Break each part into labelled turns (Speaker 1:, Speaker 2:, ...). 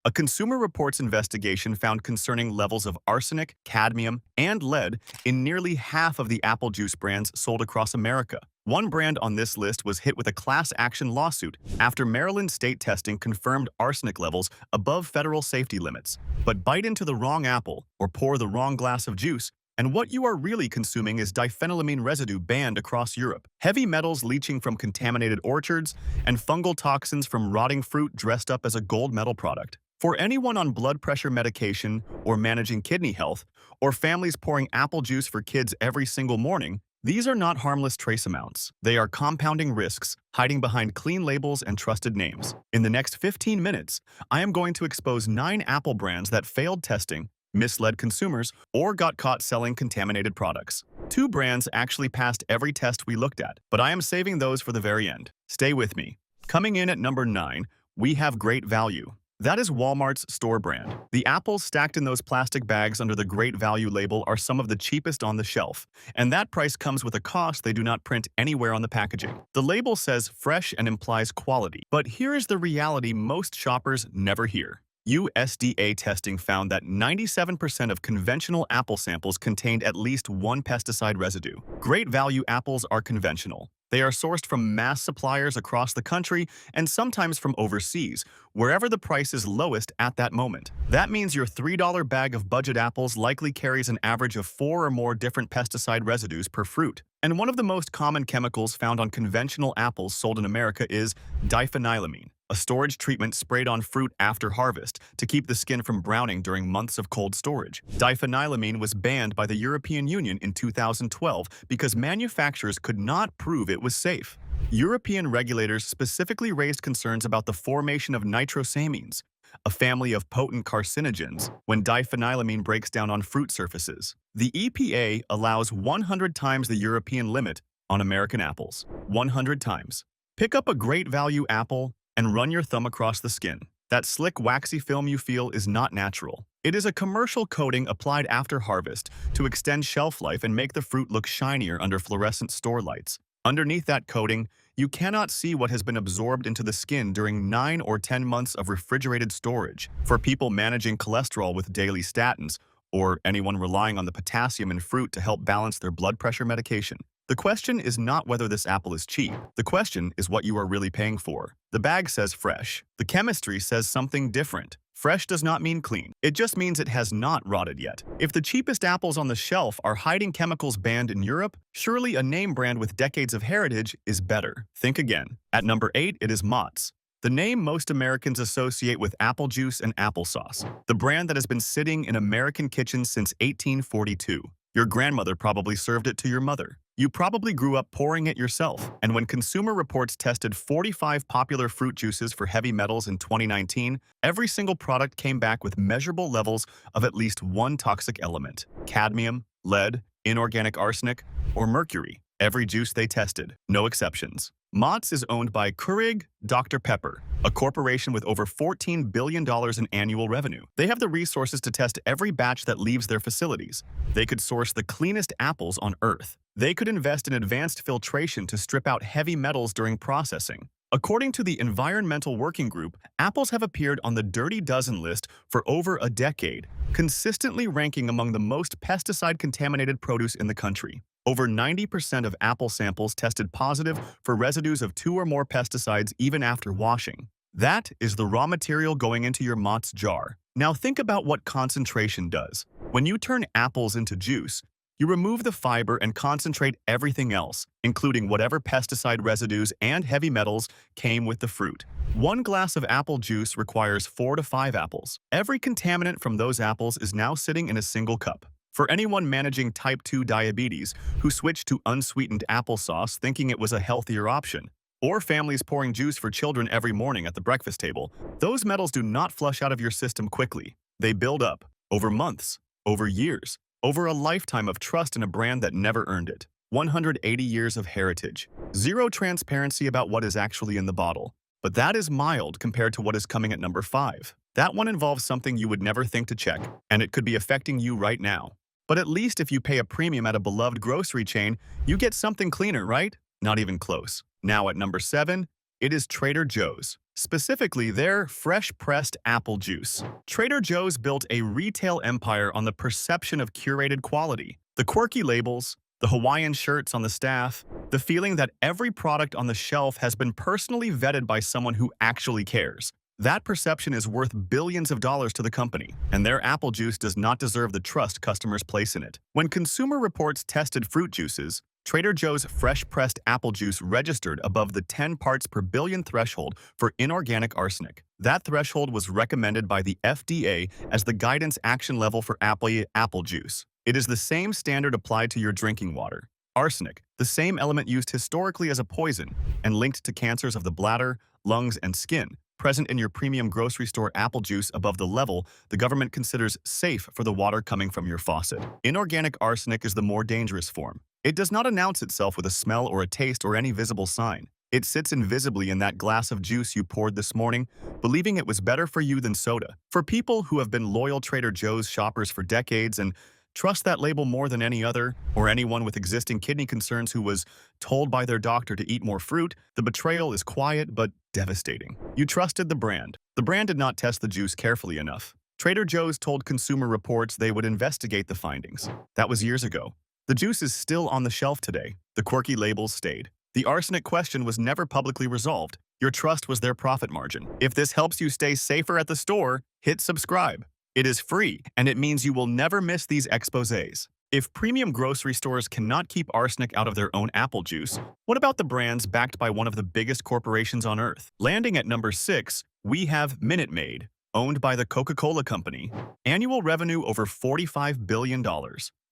Speaker 1: A Consumer Reports investigation found concerning levels of arsenic, cadmium, and lead in nearly half of the apple juice brands sold across America. One brand on this list was hit with a class action lawsuit after Maryland state testing confirmed arsenic levels above federal safety limits. But bite into the wrong apple or pour the wrong glass of juice, and what you are really consuming is diphenylamine residue banned across Europe, heavy metals leaching from contaminated orchards, and fungal toxins from rotting fruit dressed up as a gold medal product. For anyone on blood pressure medication or managing kidney health, or families pouring apple juice for kids every single morning, these are not harmless trace amounts. They are compounding risks, hiding behind clean labels and trusted names. In the next 15 minutes, I am going to expose 9 apple brands that failed testing, misled consumers, or got caught selling contaminated products. 2 brands actually passed every test we looked at, but I am saving those for the very end. Stay with me. Coming in at number 9, we have Great Value. That is Walmart's store brand. The apples stacked in those plastic bags under the Great Value label are some of the cheapest on the shelf, and that price comes with a cost they do not print anywhere on the packaging. The label says fresh and implies quality, but here is the reality most shoppers never hear. USDA testing found that 97% of conventional apple samples contained at least one pesticide residue. Great Value apples are conventional. They are sourced from mass suppliers across the country and sometimes from overseas, wherever the price is lowest at that moment. That means your $3 bag of budget apples likely carries an average of 4 or more different pesticide residues per fruit. And one of the most common chemicals found on conventional apples sold in America is diphenylamine, a storage treatment sprayed on fruit after harvest to keep the skin from browning during months of cold storage. Diphenylamine was banned by the European Union in 2012 because manufacturers could not prove it was safe. European regulators specifically raised concerns about the formation of nitrosamines, a family of potent carcinogens, when diphenylamine breaks down on fruit surfaces. The EPA allows 100 times the European limit on American apples. 100 times. Pick up a Great Value apple and run your thumb across the skin. That slick, waxy film you feel is not natural. It is a commercial coating applied after harvest to extend shelf life and make the fruit look shinier under fluorescent store lights. Underneath that coating, you cannot see what has been absorbed into the skin during 9 or 10 months of refrigerated storage. For people managing cholesterol with daily statins, or anyone relying on the potassium in fruit to help balance their blood pressure medication, the question is not whether this apple is cheap. The question is what you are really paying for. The bag says fresh. The chemistry says something different. Fresh does not mean clean. It just means it has not rotted yet. If the cheapest apples on the shelf are hiding chemicals banned in Europe, surely a name brand with decades of heritage is better. Think again. At number 8, it is Mott's, the name most Americans associate with apple juice and applesauce, the brand that has been sitting in American kitchens since 1842. Your grandmother probably served it to your mother. You probably grew up pouring it yourself. And when Consumer Reports tested 45 popular fruit juices for heavy metals in 2019, every single product came back with measurable levels of at least one toxic element: cadmium, lead, inorganic arsenic, or mercury. Every juice they tested, no exceptions. Mott's is owned by Keurig Dr. Pepper, a corporation with over $14 billion in annual revenue. They have the resources to test every batch that leaves their facilities. They could source the cleanest apples on Earth. They could invest in advanced filtration to strip out heavy metals during processing. According to the Environmental Working Group, apples have appeared on the Dirty Dozen list for over a decade, consistently ranking among the most pesticide-contaminated produce in the country. Over 90% of apple samples tested positive for residues of 2 or more pesticides even after washing. That is the raw material going into your Mott's jar. Now think about what concentration does. When you turn apples into juice, you remove the fiber and concentrate everything else, including whatever pesticide residues and heavy metals came with the fruit. 1 glass of apple juice requires 4 to 5 apples. Every contaminant from those apples is now sitting in a single cup. For anyone managing type 2 diabetes who switched to unsweetened applesauce thinking it was a healthier option, or families pouring juice for children every morning at the breakfast table, those metals do not flush out of your system quickly. They build up over months, over years, over a lifetime of trust in a brand that never earned it. 180 years of heritage. Zero transparency about what is actually in the bottle. But that is mild compared to what is coming at number 5. That one involves something you would never think to check, and it could be affecting you right now. But at least if you pay a premium at a beloved grocery chain, you get something cleaner, right? Not even close. Now at number 7, it is Trader Joe's. specifically their fresh-pressed apple juice. Trader Joe's built a retail empire on the perception of curated quality. The quirky labels, the Hawaiian shirts on the staff, the feeling that every product on the shelf has been personally vetted by someone who actually cares. That perception is worth billions of dollars to the company, and their apple juice does not deserve the trust customers place in it. When Consumer Reports tested fruit juices, Trader Joe's fresh-pressed apple juice registered above the 10 parts per billion threshold for inorganic arsenic. That threshold was recommended by the FDA as the guidance action level for apple juice. It is the same standard applied to your drinking water. Arsenic, the same element used historically as a poison and linked to cancers of the bladder, lungs, and skin, present in your premium grocery store apple juice above the level the government considers safe for the water coming from your faucet. Inorganic arsenic is the more dangerous form. It does not announce itself with a smell or a taste or any visible sign. It sits invisibly in that glass of juice you poured this morning, believing it was better for you than soda. For people who have been loyal Trader Joe's shoppers for decades and trust that label more than any other, or anyone with existing kidney concerns who was told by their doctor to eat more fruit, the betrayal is quiet but devastating. You trusted the brand. The brand did not test the juice carefully enough. Trader Joe's told Consumer Reports they would investigate the findings. That was years ago. The juice is still on the shelf today. The quirky labels stayed. The arsenic question was never publicly resolved. Your trust was their profit margin. If this helps you stay safer at the store, hit subscribe. It is free, and it means you will never miss these exposés. If premium grocery stores cannot keep arsenic out of their own apple juice, what about the brands backed by one of the biggest corporations on Earth? Landing at number 6, we have Maid, owned by the Coca-Cola Company. Annual revenue over $45 billion.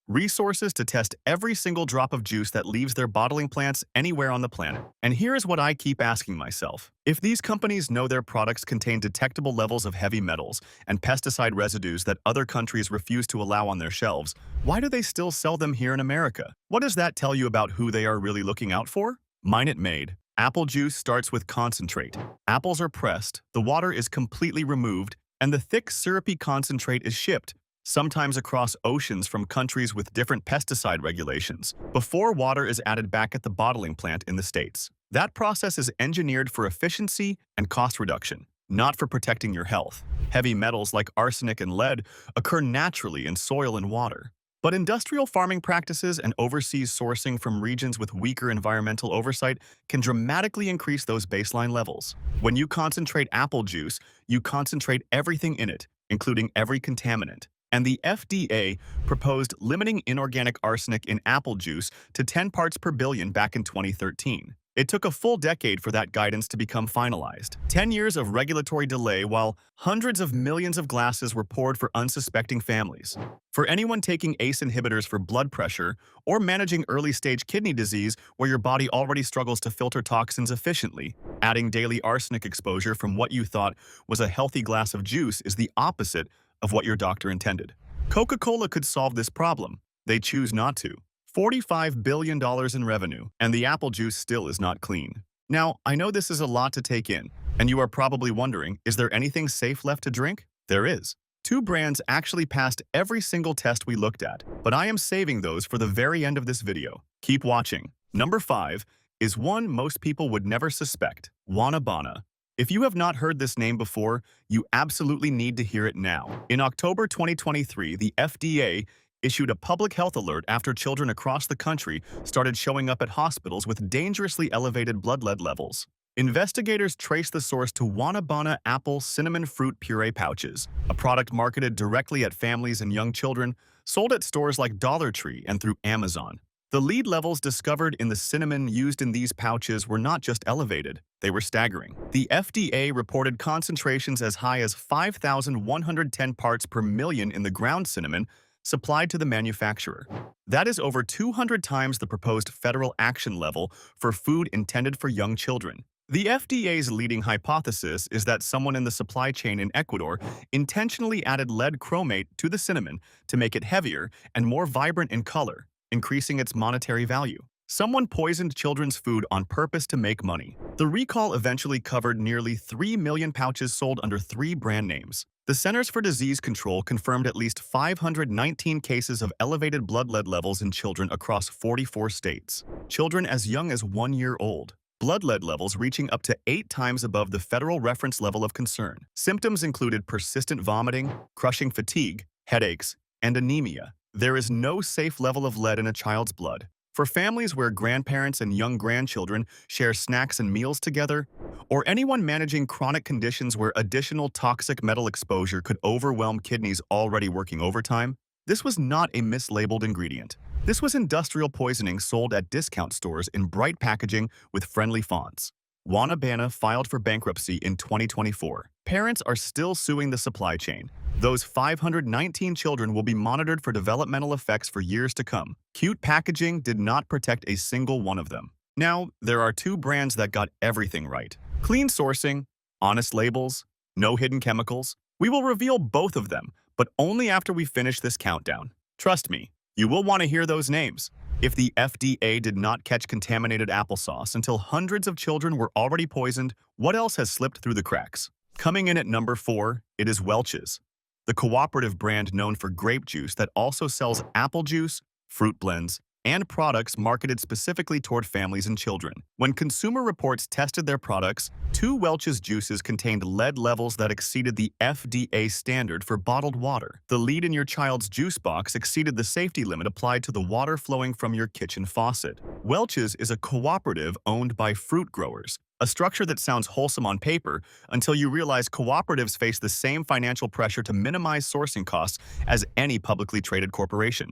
Speaker 1: Resources to test every single drop of juice that leaves their bottling plants anywhere on the planet. And here is what I keep asking myself. If these companies know their products contain detectable levels of heavy metals and pesticide residues that other countries refuse to allow on their shelves, why do they still sell them here in America? What does that tell you about who they are really looking out for? Maid. Apple juice starts with concentrate. Apples are pressed, the water is completely removed, and the thick, syrupy concentrate is shipped, sometimes across oceans from countries with different pesticide regulations, before water is added back at the bottling plant in the States. That process is engineered for efficiency and cost reduction, not for protecting your health. Heavy metals like arsenic and lead occur naturally in soil and water. But industrial farming practices and overseas sourcing from regions with weaker environmental oversight can dramatically increase those baseline levels. When you concentrate apple juice, you concentrate everything in it, including every contaminant. And the FDA proposed limiting inorganic arsenic in apple juice to 10 parts per billion back in 2013. It took a full decade for that guidance to become finalized. 10 years of regulatory delay while hundreds of millions of glasses were poured for unsuspecting families. For anyone taking ACE inhibitors for blood pressure or managing early-stage kidney disease where your body already struggles to filter toxins efficiently, adding daily arsenic exposure from what you thought was a healthy glass of juice is the opposite of what your doctor intended. Coca-Cola could solve this problem. They choose not to. $45 billion in revenue, and the apple juice still is not clean. Now, I know this is a lot to take in, and you are probably wondering, is there anything safe left to drink? There is. 2 brands actually passed every single test we looked at, but I am saving those for the very end of this video. Keep watching. Number 5 is one most people would never suspect, Wanabana. If you have not heard this name before, you absolutely need to hear it now. In October 2023, the FDA issued a public health alert after children across the country started showing up at hospitals with dangerously elevated blood lead levels. Investigators traced the source to Wanabana apple cinnamon fruit puree pouches, a product marketed directly at families and young children, sold at stores like Dollar Tree and through Amazon. The lead levels discovered in the cinnamon used in these pouches were not just elevated, they were staggering. The FDA reported concentrations as high as 5,110 parts per million in the ground cinnamon supplied to the manufacturer. That is over 200 times the proposed federal action level for food intended for young children. The FDA's leading hypothesis is that someone in the supply chain in Ecuador intentionally added lead chromate to the cinnamon to make it heavier and more vibrant in color, increasing its monetary value. Someone poisoned children's food on purpose to make money. The recall eventually covered nearly 3 million pouches sold under 3 brand names. The Centers for Disease Control confirmed at least 519 cases of elevated blood lead levels in children across 44 states. Children as young as 1 year old. blood lead levels reaching up to 8 times above the federal reference level of concern. Symptoms included persistent vomiting, crushing fatigue, headaches, and anemia. There is no safe level of lead in a child's blood. For families where grandparents and young grandchildren share snacks and meals together, or anyone managing chronic conditions where additional toxic metal exposure could overwhelm kidneys already working overtime, this was not a mislabeled ingredient. This was industrial poisoning sold at discount stores in bright packaging with friendly fonts. Wanabana filed for bankruptcy in 2024. Parents are still suing the supply chain. Those 519 children will be monitored for developmental effects for years to come. Cute packaging did not protect a single one of them. Now, there are 2 brands that got everything right. Clean sourcing, honest labels, no hidden chemicals. We will reveal both of them, but only after we finish this countdown. Trust me, you will want to hear those names. If the FDA did not catch contaminated applesauce until hundreds of children were already poisoned, what else has slipped through the cracks? Coming in at number 4, it is Welch's, the cooperative brand known for grape juice that also sells apple juice, fruit blends, and products marketed specifically toward families and children. When Consumer Reports tested their products, 2 Welch's juices contained lead levels that exceeded the FDA standard for bottled water. The lead in your child's juice box exceeded the safety limit applied to the water flowing from your kitchen faucet. Welch's is a cooperative owned by fruit growers, a structure that sounds wholesome on paper until you realize cooperatives face the same financial pressure to minimize sourcing costs as any publicly traded corporation.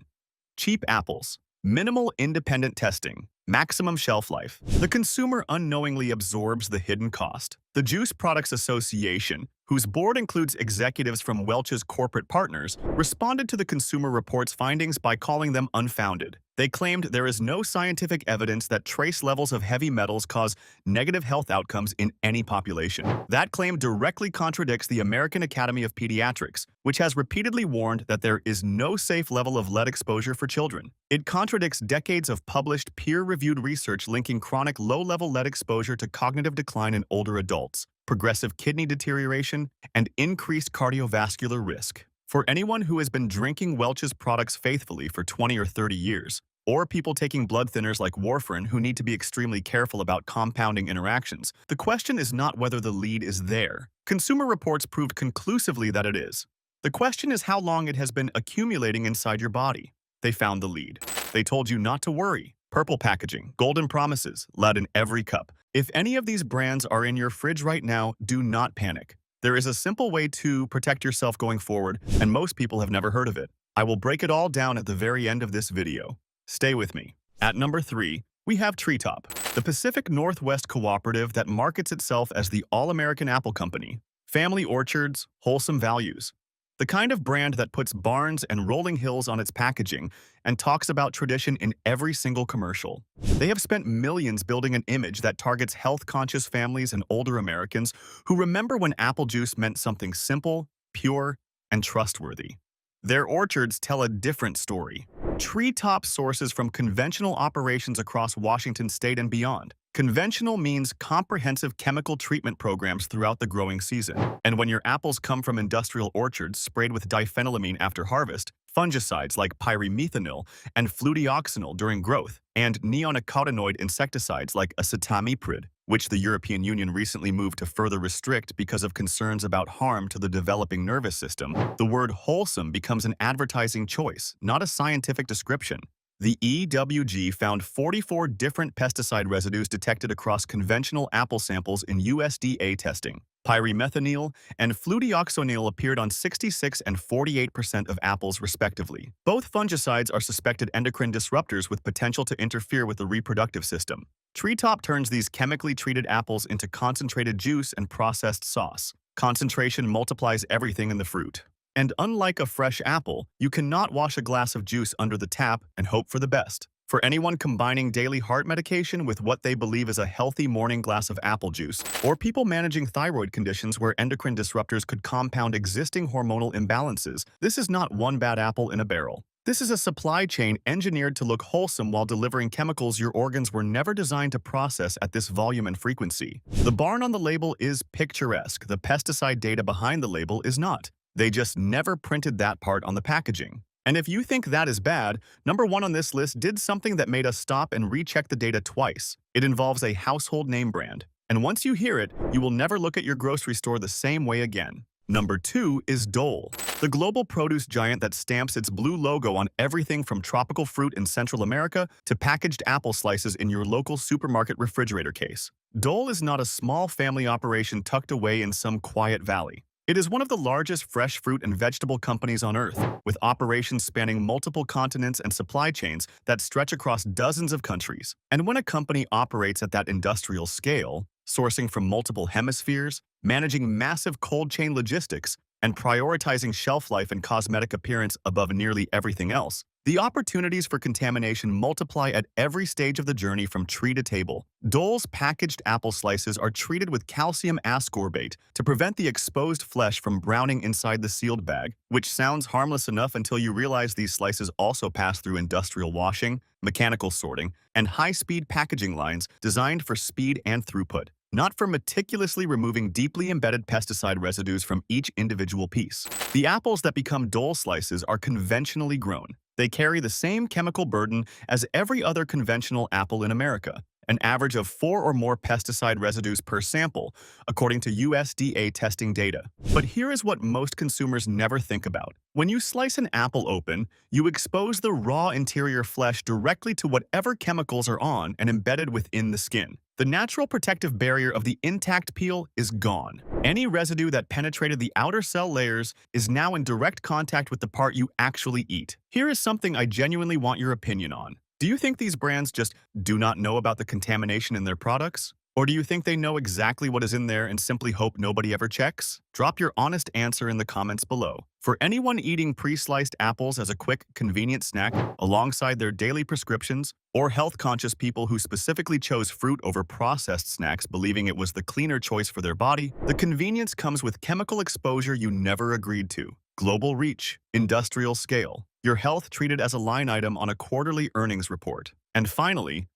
Speaker 1: Cheap apples. Minimal independent testing, maximum shelf life. The consumer unknowingly absorbs the hidden cost. The Juice Products Association, whose board includes executives from Welch's corporate partners, responded to the Consumer Reports findings by calling them unfounded. They claimed there is no scientific evidence that trace levels of heavy metals cause negative health outcomes in any population. That claim directly contradicts the American Academy of Pediatrics, which has repeatedly warned that there is no safe level of lead exposure for children. It contradicts decades of published, peer-reviewed research linking chronic low-level lead exposure to cognitive decline in older adults, progressive kidney deterioration, and increased cardiovascular risk. For anyone who has been drinking Welch's products faithfully for 20 or 30 years, or people taking blood thinners like warfarin who need to be extremely careful about compounding interactions, the question is not whether the lead is there. Consumer Reports proved conclusively that it is. The question is how long it has been accumulating inside your body. They found the lead. They told you not to worry. Purple packaging, golden promises, lead in every cup. If any of these brands are in your fridge right now, do not panic. There is a simple way to protect yourself going forward, and most people have never heard of it. I will break it all down at the very end of this video. Stay with me. At number 3, we have Treetop, the Pacific Northwest cooperative that markets itself as the all-American apple company. Family orchards, wholesome values. The kind of brand that puts barns and rolling hills on its packaging and talks about tradition in every single commercial. They have spent millions building an image that targets health-conscious families and older Americans who remember when apple juice meant something simple, pure, and trustworthy. Their orchards tell a different story. Treetop sources from conventional operations across Washington state and beyond. Conventional means comprehensive chemical treatment programs throughout the growing season. And when your apples come from industrial orchards sprayed with diphenylamine after harvest, fungicides like pyrimethamine and fludioxonil during growth, and neonicotinoid insecticides like acetamiprid, which the European Union recently moved to further restrict because of concerns about harm to the developing nervous system, the word wholesome becomes an advertising choice, not a scientific description. The EWG found 44 different pesticide residues detected across conventional apple samples in USDA testing. Pyrimethamine and fludioxonil appeared on 66% and 48% of apples, respectively. Both fungicides are suspected endocrine disruptors with potential to interfere with the reproductive system. Treetop turns these chemically treated apples into concentrated juice and processed sauce. Concentration multiplies everything in the fruit. And unlike a fresh apple, you cannot wash a glass of juice under the tap and hope for the best. For anyone combining daily heart medication with what they believe is a healthy morning glass of apple juice, or people managing thyroid conditions where endocrine disruptors could compound existing hormonal imbalances, this is not one bad apple in a barrel. This is a supply chain engineered to look wholesome while delivering chemicals your organs were never designed to process at this volume and frequency. The barn on the label is picturesque. The pesticide data behind the label is not. They just never printed that part on the packaging. And if you think that is bad, number 1 on this list did something that made us stop and recheck the data twice. It involves a household name brand. And once you hear it, you will never look at your grocery store the same way again. Number 2 is Dole, the global produce giant that stamps its blue logo on everything from tropical fruit in Central America to packaged apple slices in your local supermarket refrigerator case. Dole is not a small family operation tucked away in some quiet valley. It is one of the largest fresh fruit and vegetable companies on Earth, with operations spanning multiple continents and supply chains that stretch across dozens of countries. And when a company operates at that industrial scale, sourcing from multiple hemispheres, managing massive cold chain logistics, and prioritizing shelf life and cosmetic appearance above nearly everything else, the opportunities for contamination multiply at every stage of the journey from tree to table. Dole's packaged apple slices are treated with calcium ascorbate to prevent the exposed flesh from browning inside the sealed bag, which sounds harmless enough until you realize these slices also pass through industrial washing, mechanical sorting, and high-speed packaging lines designed for speed and throughput, not for meticulously removing deeply embedded pesticide residues from each individual piece. The apples that become Dole slices are conventionally grown. They carry the same chemical burden as every other conventional apple in America, an average of 4 or more pesticide residues per sample, according to USDA testing data. But here is what most consumers never think about. When you slice an apple open, you expose the raw interior flesh directly to whatever chemicals are on and embedded within the skin. The natural protective barrier of the intact peel is gone. Any residue that penetrated the outer cell layers is now in direct contact with the part you actually eat. Here is something I genuinely want your opinion on. Do you think these brands just do not know about the contamination in their products? Or do you think they know exactly what is in there and simply hope nobody ever checks? Drop your honest answer in the comments below. For anyone eating pre-sliced apples as a quick, convenient snack alongside their daily prescriptions, or health-conscious people who specifically chose fruit over processed snacks believing it was the cleaner choice for their body, the convenience comes with chemical exposure you never agreed to. Global reach, industrial scale, your health treated as a line item on a quarterly earnings report. And finally,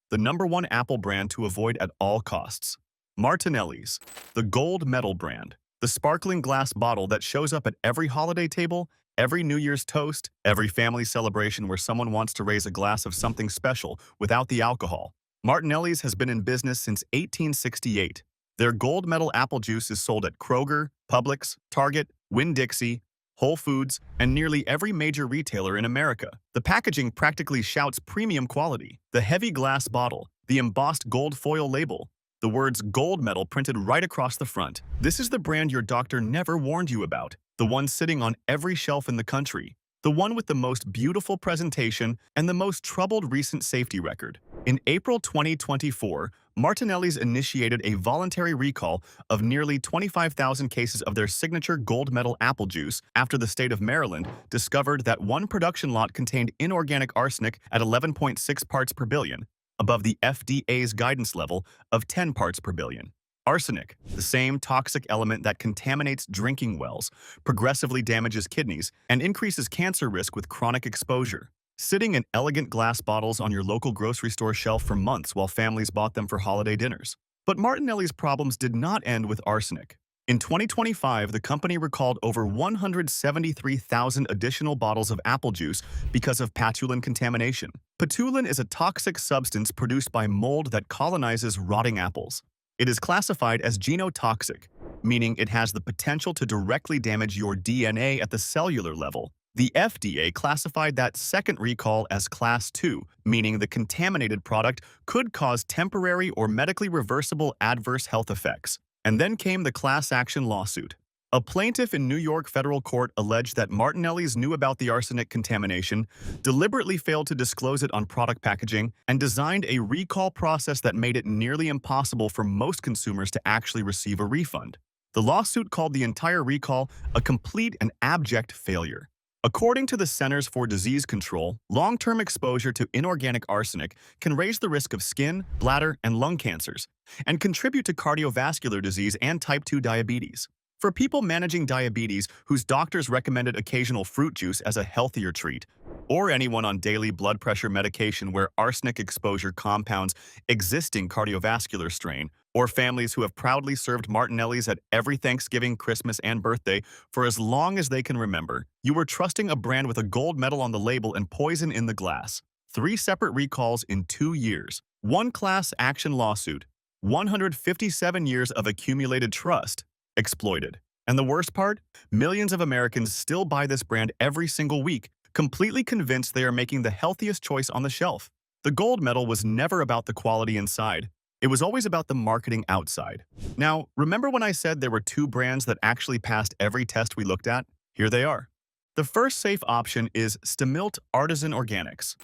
Speaker 1: the number 1 apple brand to avoid at all costs. Martinelli's, the gold medal brand. The sparkling glass bottle that shows up at every holiday table, every New Year's toast, every family celebration where someone wants to raise a glass of something special without the alcohol. Martinelli's has been in business since 1868. Their gold medal apple juice is sold at Kroger, Publix, Target, Winn-Dixie, Whole Foods, and nearly every major retailer in America. The packaging practically shouts premium quality. The heavy glass bottle, the embossed gold foil label, the words gold medal printed right across the front. This is the brand your doctor never warned you about, the one sitting on every shelf in the country, the one with the most beautiful presentation and the most troubled recent safety record. In April 2024, Martinelli's initiated a voluntary recall of nearly 25,000 cases of their signature gold medal apple juice after the state of Maryland discovered that one production lot contained inorganic arsenic at 11.6 parts per billion, above the FDA's guidance level of 10 parts per billion. Arsenic, the same toxic element that contaminates drinking wells, progressively damages kidneys, and increases cancer risk with chronic exposure. Sitting in elegant glass bottles on your local grocery store shelf for months while families bought them for holiday dinners. But Martinelli's problems did not end with arsenic. In 2025, the company recalled over 173,000 additional bottles of apple juice because of patulin contamination. Patulin is a toxic substance produced by mold that colonizes rotting apples. It is classified as genotoxic, meaning it has the potential to directly damage your DNA at the cellular level. The FDA classified that second recall as Class 2, meaning the contaminated product could cause temporary or medically reversible adverse health effects. And then came the class action lawsuit. A plaintiff in New York federal court alleged that Martinelli's knew about the arsenic contamination, deliberately failed to disclose it on product packaging, and designed a recall process that made it nearly impossible for most consumers to actually receive a refund. The lawsuit called the entire recall a complete and abject failure. According to the Centers for Disease Control, long-term exposure to inorganic arsenic can raise the risk of skin, bladder, and lung cancers, and contribute to cardiovascular disease and type 2 diabetes. For people managing diabetes whose doctors recommended occasional fruit juice as a healthier treat, or anyone on daily blood pressure medication where arsenic exposure compounds existing cardiovascular strain, or families who have proudly served Martinellis at every Thanksgiving, Christmas, and birthday for as long as they can remember. You were trusting a brand with a gold medal on the label and poison in the glass. 3 separate recalls in 2 years. 1 class action lawsuit. 157 years of accumulated trust. Exploited. And the worst part? Millions of Americans still buy this brand every single week, completely convinced they are making the healthiest choice on the shelf. The gold medal was never about the quality inside. It was always about the marketing outside. Now, remember when I said there were 2 brands that actually passed every test we looked at? Here they are. The first safe option is Stemilt Artisan Organics,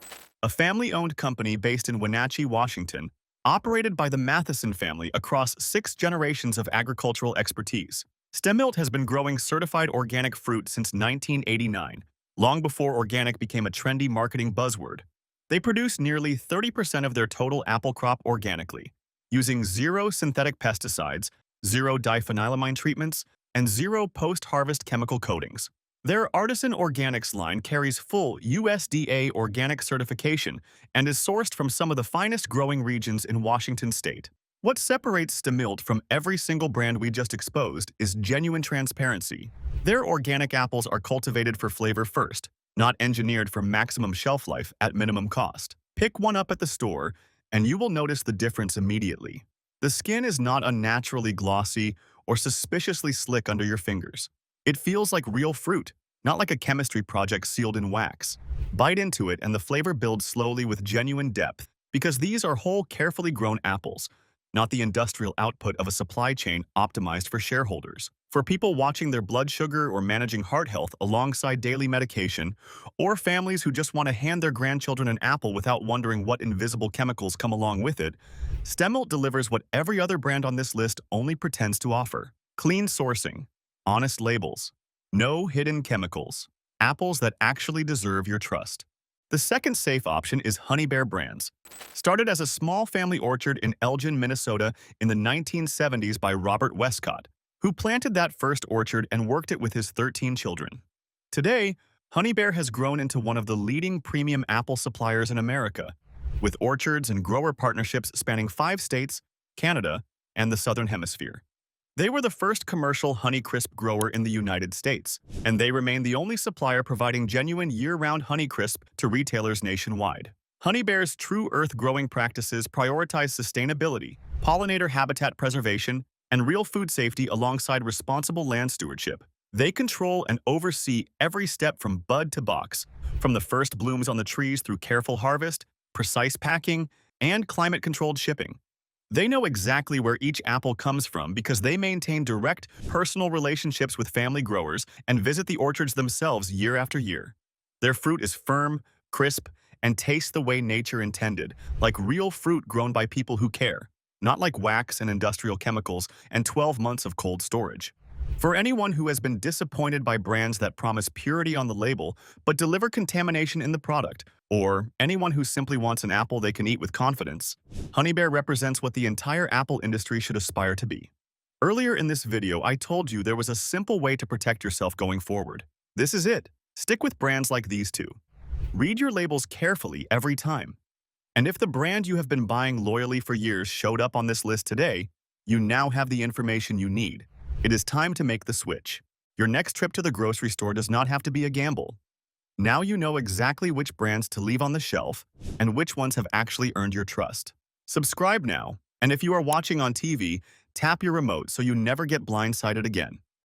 Speaker 1: a family-owned company based in Wenatchee, Washington, operated by the Matheson family across 6 generations of agricultural expertise. Stemilt has been growing certified organic fruit since 1989, long before organic became a trendy marketing buzzword. They produce nearly 30% of their total apple crop organically, using 0 synthetic pesticides, 0 diphenylamine treatments, and 0 post-harvest chemical coatings. Their Artisan Organics line carries full USDA organic certification and is sourced from some of the finest growing regions in Washington state. What separates Stemilt from every single brand we just exposed is genuine transparency. Their organic apples are cultivated for flavor first, not engineered for maximum shelf life at minimum cost. Pick one up at the store, and you will notice the difference immediately. The skin is not unnaturally glossy or suspiciously slick under your fingers. It feels like real fruit, not like a chemistry project sealed in wax. Bite into it and the flavor builds slowly with genuine depth, because these are whole, carefully grown apples, not the industrial output of a supply chain optimized for shareholders. For people watching their blood sugar or managing heart health alongside daily medication, or families who just want to hand their grandchildren an apple without wondering what invisible chemicals come along with it, Stemilt delivers what every other brand on this list only pretends to offer. Clean sourcing, honest labels, no hidden chemicals, apples that actually deserve your trust. The second safe option is Honey Bear Brands. Started as a small family orchard in Elgin, Minnesota in the 1970s by Robert Westcott, who planted that first orchard and worked it with his 13 children. Today, Honey Bear has grown into one of the leading premium apple suppliers in America, with orchards and grower partnerships spanning 5 states, Canada, and the Southern Hemisphere. They were the first commercial Honeycrisp grower in the United States, and they remain the only supplier providing genuine year-round Honeycrisp to retailers nationwide. Honey Bear's True Earth growing practices prioritize sustainability, pollinator habitat preservation, and real food safety alongside responsible land stewardship. They control and oversee every step from bud to box, from the first blooms on the trees through careful harvest, precise packing, and climate-controlled shipping. They know exactly where each apple comes from because they maintain direct, personal relationships with family growers and visit the orchards themselves year after year. Their fruit is firm, crisp, and tastes the way nature intended, like real fruit grown by people who care, not like wax and industrial chemicals and 12 months of cold storage. For anyone who has been disappointed by brands that promise purity on the label but deliver contamination in the product, or anyone who simply wants an apple they can eat with confidence, Honey Bear represents what the entire apple industry should aspire to be. Earlier in this video, I told you there was a simple way to protect yourself going forward. This is it. Stick with brands like these 2. Read your labels carefully every time. And if the brand you have been buying loyally for years showed up on this list today, you now have the information you need. It is time to make the switch. Your next trip to the grocery store does not have to be a gamble. Now you know exactly which brands to leave on the shelf and which ones have actually earned your trust. Subscribe now, and if you are watching on TV, tap your remote so you never get blindsided again.